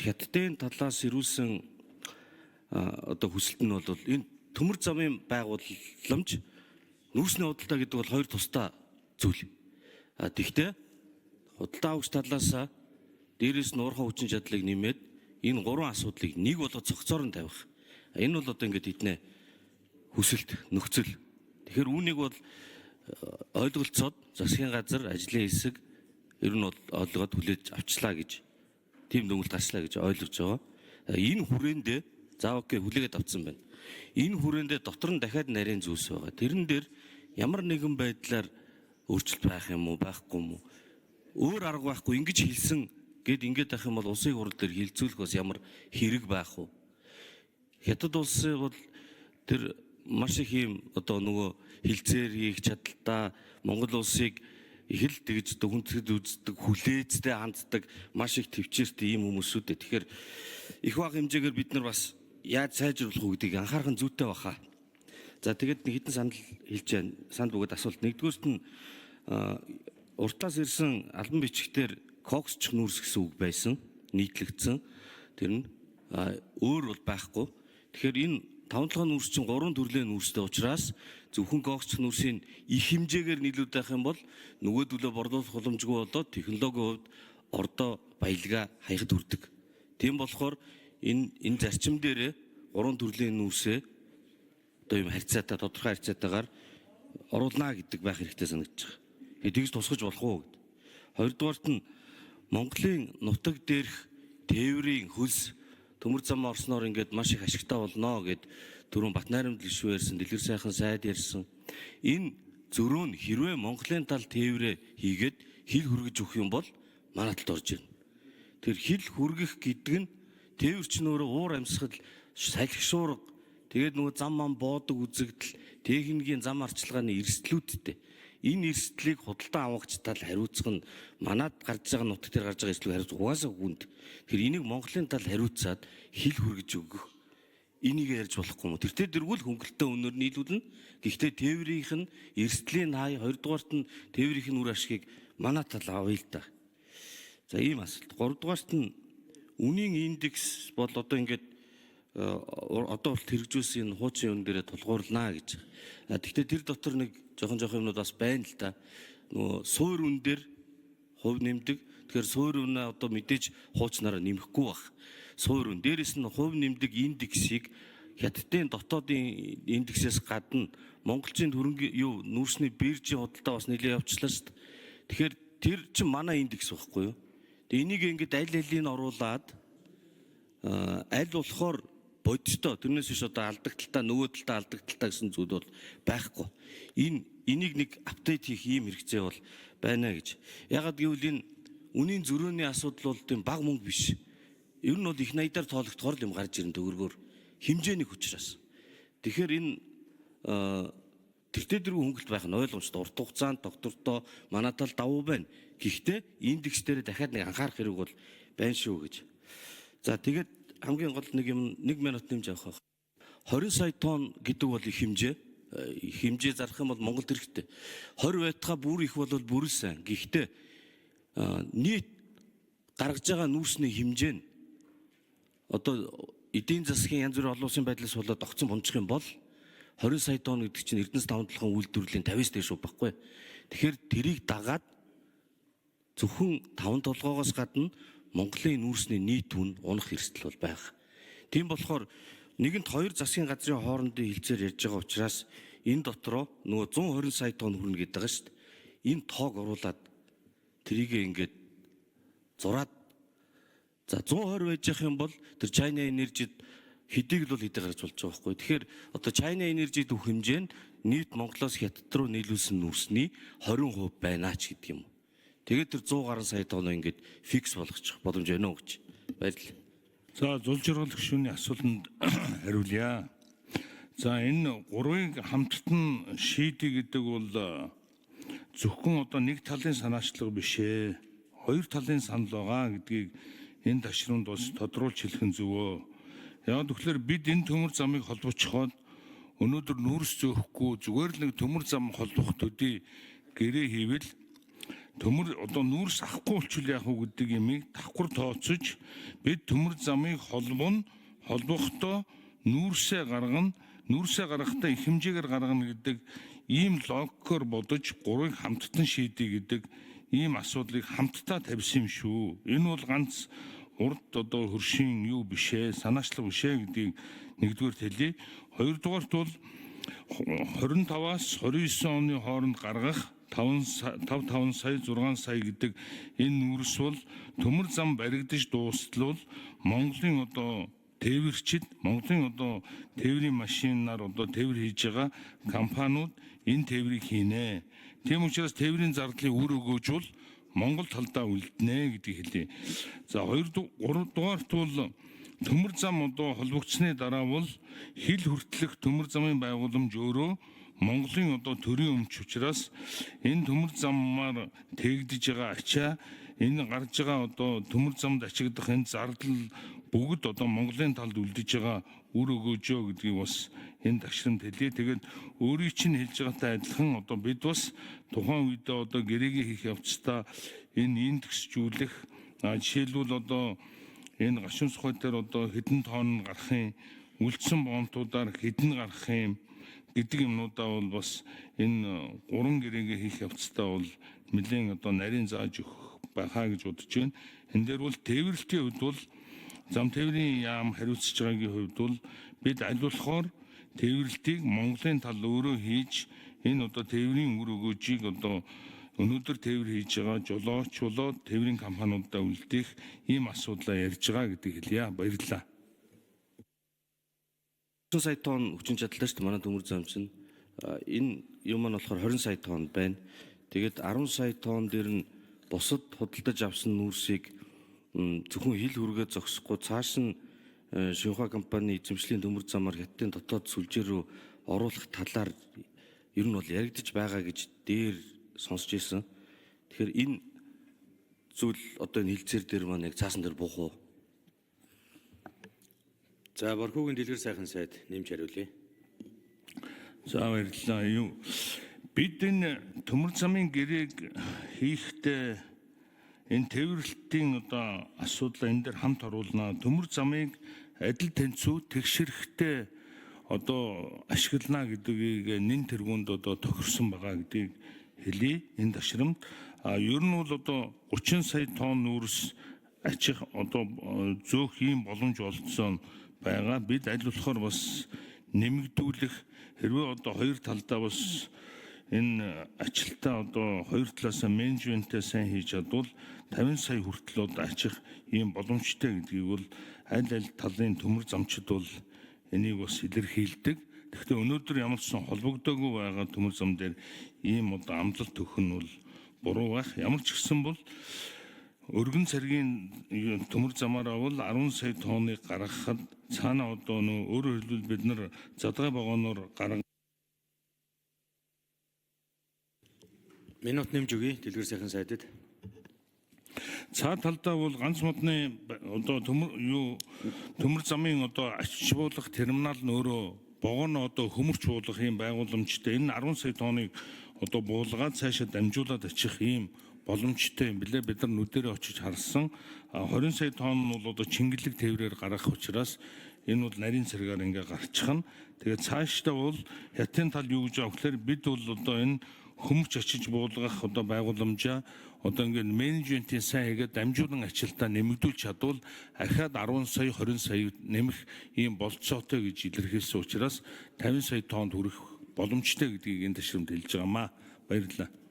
хятадын талаас ирүүлсэн одоо хүсэлт нь бол энэ төмөр замын байгууламж нүүрсний худалдаа гэдэг бол хоёр тусдаа зүйл. Тэгвэл худалдаа авагч талаас дээрээс нь уурхай хүчин чадлыг нэмээд энэ гурван асуудлыг нэг болгож цогцоор нь тавих. Энэ бол одоо ингээд эднэ хүсэлт нөхцөл. Тэгэхээр үүнийг бол ойлголцоод засгийн газар ажлын хэсэг ер нь бол ойлгоод хүлээж авчлаа гэж тийм дүгнэлт гарчлаа гэж ойлгож байгаа. Энэ хүрээндээ заавал хүлээгээд авсан байна. Энэ хүрээндээ дотор нь дахиад нарийн зүйлс байгаа. Тэрэн дээр ямар нэгэн байдлаар өөрчлөлт байх юм уу, байхгүй юм уу? Өөр арга байхгүй ингэж хэлсэн гэд ингэж авах юм бол улсын хурал дээр хилцүүлэх бас ямар хэрэг байх вэ? Хятад улсын бол тэр маш их юм одоо нөгөө хилцээр хийх чадaltaа Монгол улсыг их л тэгж хүндэтгэж үздэг, хүлээцтэй ханддаг маш их төвчээртэй ийм хүмүүсүүд. Тэгэхээр их бага хэмжээгээр бид нар бас яаж сайжруулах уу гэдгийг анхаарах нь зүйтэй баха. За тэгээд нэг хэдэн санал хэлж байна. Санд бөгөөд асуулт. Нэгдүгээрт нь уртлаас ирсэн албан бичгтэр коксч нүүрс гэсэн үг байсан, нийтлэгдсэн. Тэр нь өөр бол байхгүй. Тэгэхээр энэ 5 нүүрс чинь 3 төрлийн нүүрстэй учраас зөвхөн коксч нүүрсийн их хэмжээгээр нийлүүлж байх юм бол нөгөөдөлөө борлуулах боломжгүй болоод технологийн хувьд ордоо баялгаа хаяхад хүрдэг. Тийм болохоор энэ зарчим дээр 3 төрлийн нүүрсээ одоо юм харьцаатай тодорхой харьцаатайгаар оруулна гэдэг байх хэрэгтэй санагдаж байна. Тэгж тусгаж болох уу гэд. Хоёрдугаарт нь Монголын нутаг дээрх тээврийн хөлс төмөр зам орсноор ингээд маш их ашигтай болно гэд түрүүн Батнайрамд гишүүн ярьсан, Дэлгэр сайхан сайд ярьсан. Энэ зөрөө нь хэрвээ Монголын тал тээврээ хийгээд хил хүргэж өгөх юм бол манай талд орж ирнэ. Тэр хил хүргэх гэдэг нь тээвэрч нөөрэ уур амьсгал салхишуурга тэгээд нөгөө зам ман боодог үзэгдэл техникийн зам арчилгааны эрсдлүүдтэй. Энэ эрсдлийг худалдаа авагч тал хариуцах нь манад гарч байгаа нутаг дээр гарч байгаа эрсдлийг хариуцах угаасаа хүнд. Тэр энийг Монголын тал хариуцаад хил хүргэж өгөх. Энийг ярьж болохгүй юм. Тэртээ дэргүүл хөнгөлөлтөө өнөр нийлүүлнэ. Гэхдээ тээврийнх нь эрсдлийн хай, хоёрдугаарт нь тээврийнх нь үр ашгийг манай тал авъя л да. За ийм асуулт. Гуравдугаарт нь үнийн индекс бол одоо ингээд одоо бол хэрэгжүүлсэн энэ хуучин юм дээрээ тулгуурлана гэж. Гэхдээ тэр дотор нэг жоохон юмнууд бас байна л да. Нөгөө суур үн дээр хувь нэмдэг. Тэгэхээр суур үнэ одоо мэдээж хуучнараа нэмэхгүй баг. Суур үн дээрээс нь хувь нэмдэг индексийг хятадын дотоодын индексээс гадна монголчууд хөрөнгө нүүрсний биржийн худалдаа бас нэлээд явуулчихлаа шүү дээ. Тэгэхээр тэр чинь манай индекс байхгүй юу? Тэгээ энийг ингээд аль алийг нь оруулаад аль болохоор бодиттой тэрнээс биш одоо алдагдaltaа нөгөө талдаа алдагдaltaа гэсэн зүйл бол байхгүй. Энийг нэг апдейт хийх ийм хэрэгцээ бол байна гэж. Ягаад гэвэл энэ үнийн зөрөөний асуудал бол тийм бага мөнгө биш. Ер нь бол их найдаар тоологдохоор юм гарч ирэн төгрөгөөр хэмжээний хүчраас. Тэгэхээр энэ тэртээ дэргүй хөнгөлт байх нь ойлгомжтой. Урт хугацаанд доктортой манай тал давуу байна. Гэхдээ индекс дээр дахиад нэг анхаарах хэрэг бол байна шүү гэж. За тэгээд хамгийн гол нэг юм 1 минут нэмж авах. 20 сая тонн гэдэг бол их хэмжээ. Хэмжээ зарах юм бол Монголд хэрэгтэй. 20 байтугай бүр их бол бүр сайн. Гэхдээ нийт гаргаж байгаа нүүрсний хэмжээ нь одоо эдийн засгийн янз бүрийн олон улсын байдлаас болоод огцон бунчих юм бол 20 сая тонн гэдэг чинь Эрдэнэс даван толгойн үйлдвэрлэлийн 50-аас дээш байхгүй. Тэгэхээр тэрийг дагаад зөвхөн таван толгоогоос гадна Монголын нүүрсний нийт үн унах эрсдэл бол байх. Тийм болохоор нэгэнт хоёр засгийн газрын хоорондын хилцээр ярьж байгаа учраас энэ дотроо нөгөө 120 сая тонн хүрнэ гэдэг байгаа шүү дээ. Энэ тоог оруулаад тэрийг ингээд зураад за 120 байж явах юм бол тэр China Energy-д хэдийг л хэдий гарч болж байгаа байхгүй. Тэгэхээр одоо China Energy дэх хэмжээ нь нийт Монголоос Хятад руу нийлүүлсэн нүүрсний 20% байна ч гэдэг юм. Тэгээд тэр 100 гаруй сая тонн ингээд фикс болгочих боломж байна уу гэж баярлалаа. За зул жаргал гишүүний асуултанд хариулъя. За энэ гурвын хамтдан шийдэ гэдэг бол зөвхөн одоо нэг талын санаачлага биш ээ. Хоёр талын санал байгаа гэдгийг энэ ташруунд бас тодруулж хэлэх нь зөвөө. Яг тэгэхээр бид энэ төмөр замыг холбоочхоод өнөөдөр нүүрс зөөхгүй зүгээр л нэг төмөр зам холбох төдий гэрээ хийвэл төмөр одоо нүүрс авахгүй болчихвол яах вэ гэдэг юмыг давхар тооцож бид төмөр замыг холбохдоо нүүрсээ гаргахдаа их хэмжээгээр гаргана гэдэг ийм логикоор бодож гурвыг хамттан шийдэе гэдэг ийм асуудлыг хамтдаа тавьсан юм шүү. Энэ бол ганц урд одоо хөршийн юу бишээ, санаачлаг бишээ гэдгийг нэгдүгээр хэлье. Хоёрдугаарт бол 25-аас 29 оны хооронд гаргах 5 сая 6 сая гэдэг энэ нүүрс бол төмөр зам баригдаж дуустал бол Монголын одоо тээвэрчид, Монголын одоо тээврийн машинаар одоо тээвэр хийж байгаа компаниуд энэ тээврийг хийнэ. Тийм учраас тээврийн зардлыг үр өгөөж бол Монгол талдаа үлднэ гэдгийг хэлье. За 3-дугаарт бол төмөр зам одоо холбогдсны дараа бол хил хүртэлх төмөр замын байгууламж өөрөө Монголын одоо төрийн өмч учраас энэ төмөр замаар тээгдэж байгаа ачаа, энэ гарч байгаа одоо төмөр замд ачигдах энэ зардал бүгд одоо Монголын талд үлдэж байгаа үр өгөөжөө гэдгийг бас энэ тагшрамд хэлье. Тэгээд өөрийн чинь хэлж байгаатай адилхан одоо бид бас тухайн үедээ одоо гэрээгээ хийх явцдаа энэ индексжүүлэх жишээлбэл одоо энэ гашуун сухай дээр одоо хэдэн тонн гарахын, үлдсэн бомтуудаар хэдэн гарахын гэдэг юмнуудаа бол бас энэ гурван гэрээгээ хийх явцдаа бол нэлээд одоо нарийн зааж өгөх байхаа гэж бодож байна. Энэ дээр бол тээвэрлэлтийн хувьд бол зам тээврийн яам хариуцж байгаагийн хувьд бол бид аль болохоор тээвэрлэлтийг Монголын тал өөрөө хийж энэ одоо тээврийн үр өгөөжийг одоо өнөөдөр тээвэр хийж байгаа жолоочлоод тээврийн компаниудаа үлдээх ийм асуудлаа ярьж байгаа гэдгийг хэлье. Баярлалаа. 30 сая тонн хүчин чадалтай шүү дээ манай төмөр зам чинь. Энэ юм маань болохоор 20 сая тонн байна. Тэгээд 10 сая тонн дээр нь бусад худалдаж авсан нүүрсийг зөвхөн хил хүргээ зогсохгүй цааш нь Шинхua компани эзэмшлийн төмөр замаар хятадын дотоод сүлжээ рүү оруулах талаар ер нь бол яригдж байгаа гэж дээр сонсч ирсэн. Тэгэхээр энэ зүйл одоо энэ хилцээр дээр маань яг цаасан дээр буух уу? За Борхогийн дэлгэр сайхан сайд нэмж хариулъя. За баярлалаа. Бид энэ төмөр замын гэрээг хийхдээ энэ тээвэрлэлтийн одоо асуудал энэ дээр хамт оруулна. Төмөр замыг адил тэнцүү тэгшэрхтээ одоо ашиглана гэдгийг нэн тэргуунд одоо тохирсон байгаа гэдгийг хэлье энэ ташрамд. Ер нь бол одоо 30 сая тонн нүүрс ачих одоо зөөх ийм боломж олдсон байгаа. Бид аль болохоор бас нэмэгдүүлэх хэрвээ одоо хоёр талдаа бас энэ ажилтаа одоо хоёр талаас нь менежментээ сайн хийж чадвал 50 сая хүртэл одоо ачих ийм боломжтой гэдгийг бол аль талын төмөр замчид бол энийг бас илэрхийлдэг. Гэхдээ өнөөдөр ямар ч сан холбогдоогүй байгаа төмөр зам дээр ийм одоо амлалт өгөх нь бол буруу байх. Ямар ч гэсэн бол өргөн цэргийн төмөр замаараа бол 10 сая тонныг гаргахад цаана одоо нөө өөрөөр хэлбэл бид нар задгай вагоноор Минут нэмж өгье дэлгэр сайхан сайдад. цаа талдаа бол ганц модны одоо төмөр замын одоо ачиж буулгах терминал нь өөрөө вагон одоо хөмөрч буулгах ийм байгууламжтай. Энэ 10 сая тонныг одоо буулгаад цаашаа дамжуулаад очих ийм боломжтой юм билээ. Бид нар нүдэрээ очиж харсан. 20 сая тонн нь бол одоо чингэлэг тээврээр гарах учраас энэ бол нарийн цэргээр ингээ гарчихна. Тэгээд цаашдаа бол хятадын тал юу гэж байгаа гэхээр бид бол одоо энэ хөмөрч очиж буулгах одоо байгууламжаа одоо ингээд менежментийн сайн хийгээд дамжуулан ажилтаа нэмэгдүүлж чадвал ахаад 10 сая 20 сая нэмэх ийм болцоотой гэж илэрхийлсэн учраас 50 сая тоннд хүрэх боломжтой гэдгийг энэ ташрамд хэлж байгаамаа. Баярлалаа.